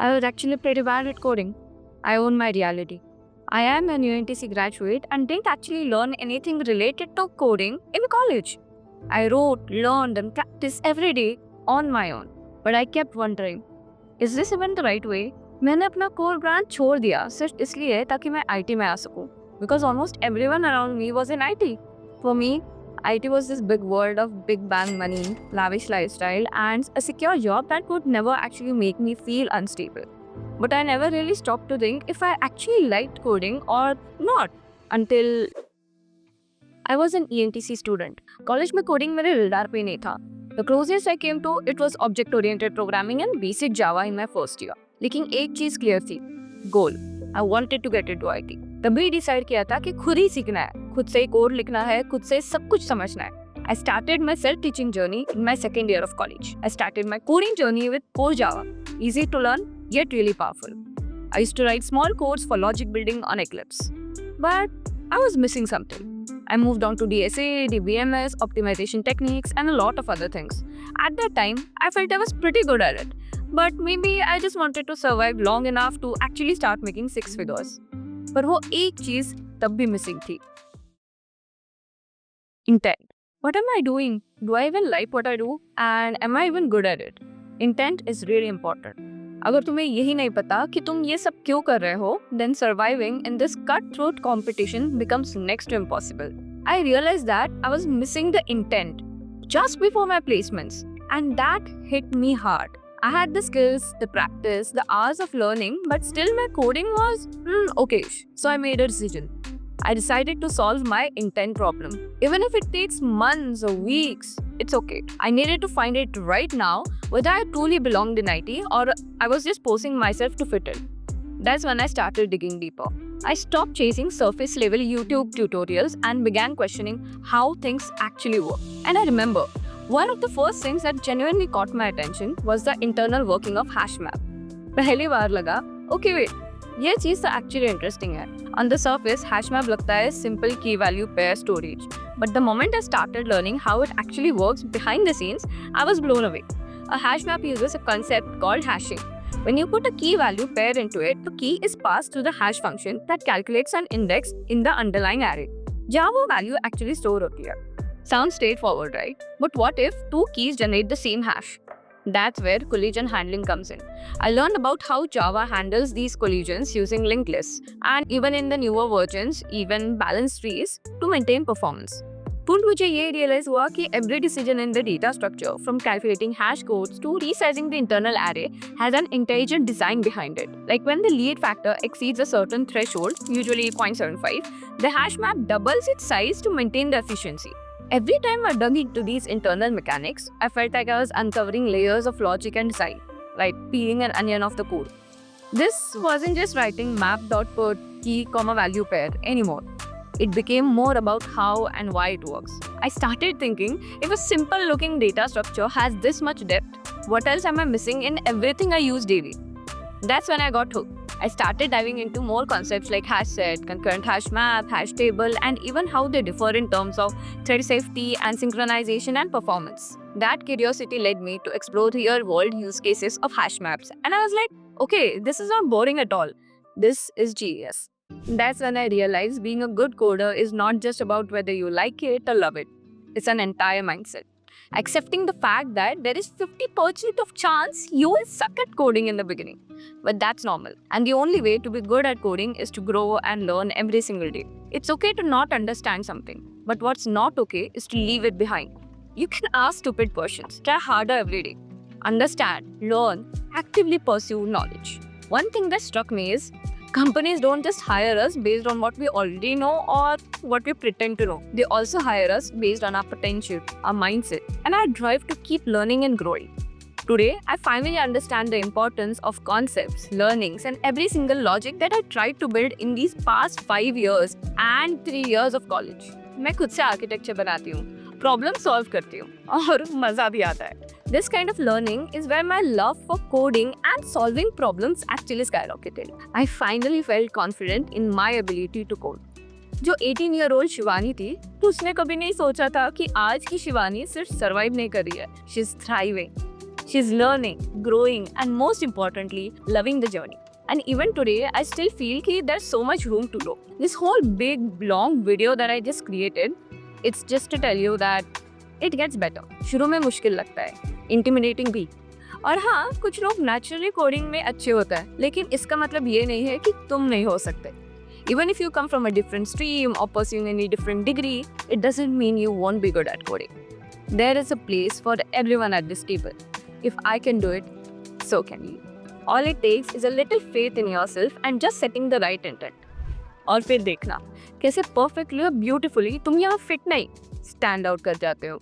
I was actually pretty bad at coding. I own my reality. I am an UNTC graduate and didn't actually learn anything related to coding in college. I wrote, learned, and practiced every day on my own. But I kept wondering, is this even the right way? मैंने अपना core branch छोड़ दिया सिर्फ इसलिए ताकि मैं IT में आ सकूं. Because almost everyone around me was in IT. For me, IT was this big world of big bang money, lavish lifestyle, and a secure job that would never actually make me feel unstable. But I never really stopped to think if I actually liked coding or not until I was an ENTC student. College में coding मेरे radar पे नहीं था. The closest I came to it was object-oriented programming and basic Java in my first year. लेकिन एक चीज clear थी, गोल. I wanted to get into IT. तभी डिसाइड किया था कि खुद ही सीखना है, खुद से ही कोड लिखना है, खुद से सब कुछ समझना है. I started my self-teaching journey in my second year of college. I started my coding journey with core Java. Easy to learn, yet really powerful. I used to write small codes for logic building on Eclipse. But I was missing something. I moved on to DSA, DBMS, optimization techniques, and a lot of other things. At that time, I felt I was pretty good at it. But maybe I just wanted to survive long enough to actually start making six figures. पर वो एक चीज तब भी missing थी. Intent. What am I doing? Do I even like what I do? And am I even good at it? Intent is really important. अगर तुम्हें यही नहीं पता कि तुम ये सब क्यों कर रहे हो, then surviving in this cutthroat competition becomes next to impossible. I realized that I was missing the intent just before my placements, and that hit me hard. I had the skills, the practice, the hours of learning, but still my coding was okay-ish. So I made a decision. I decided to solve my intent problem. Even if it takes months or weeks, it's okay. I needed to find it right now, whether I truly belonged in IT or I was just forcing myself to fit in. That's when I started digging deeper. I stopped chasing surface level YouTube tutorials and began questioning how things actually work. And I remember, one of the first things that genuinely caught my attention was the internal working of HashMap. पहली बार लगा, okay wait, ये चीज़ तो actually interesting है. On the surface, HashMap लगता है simple key value pair storage. But the moment I started learning how it actually works behind the scenes, I was blown away. A HashMap uses a concept called hashing. When you put a key value pair into it, the key is passed to the hash function that calculates an index in the underlying array. जहाँ वो value actually store होती है. Sounds straightforward, right? But what if two keys generate the same hash? That's where collision handling comes in. I learned about how Java handles these collisions using linked lists, and even in the newer versions, even balanced trees to maintain performance. फिर मुझे ये realize हुआ कि every decision in the data structure, from calculating hash codes to resizing the internal array, has an intelligent design behind it. Like when the lead factor exceeds a certain threshold, usually 0.75, the hash map doubles its size to maintain the efficiency. Every time I dug into these internal mechanics, I felt like I was uncovering layers of logic and design, like peeling an onion off the core. This wasn't just writing map.put key, value pair anymore. It became more about how and why it works. I started thinking, if a simple looking data structure has this much depth, what else am I missing in everything I use daily? That's when I got hooked. I started diving into more concepts like hash set, concurrent hash map, hash table, and even how they differ in terms of thread safety and synchronization and performance. That curiosity led me to explore real-world use cases of hash maps. And I was like, okay, this is not boring at all. This is GES. That's when I realized being a good coder is not just about whether you like it or love it. It's an entire mindset. Accepting the fact that there is 50% of chance you will suck at coding in the beginning. But that's normal. And the only way to be good at coding is to grow and learn every single day. It's okay to not understand something. But what's not okay is to leave it behind. You can ask stupid questions. Try harder every day. Understand, learn, actively pursue knowledge. One thing that struck me is companies don't just hire us based on what we already know or what we pretend to know. They also hire us based on our potential, our mindset, and our drive to keep learning and growing. Today, I finally understand the importance of concepts, learnings, and every single logic that I tried to build in these past 5 years and 3 years of college. मैं खुद से architecture बनाती हूँ, problem solve करती हूँ, और मज़ा भी आता है. This kind of learning is where my love for coding and solving problems actually skyrocketed. I finally felt confident in my ability to code. जो 18-year-old शिवानी थी, तो उसने कभी नहीं सोचा था कि आज की शिवानी सिर्फ सर्वाइव नहीं कर रही है, she's thriving. She's learning, growing, and most importantly, loving the journey. And even today, I still feel that there's so much room to grow. This whole big, long video that I just created, it's just to tell you that it gets better. शुरू में मुश्किल लगता है, intimidating भी। और हाँ, कुछ लोग naturally coding में अच्छे होते हैं, लेकिन इसका मतलब ये नहीं है कि तुम नहीं हो सकते। Even if you come from a different stream or pursuing any different degree, it doesn't mean you won't be good at coding. There is a place for everyone at this table. If I can do it, so can you. All it takes is a little faith in yourself and just setting the right intent. और फिर देखना कैसे perfectly और beautifully तुम यहाँ fit नहीं, stand out कर जाते हो।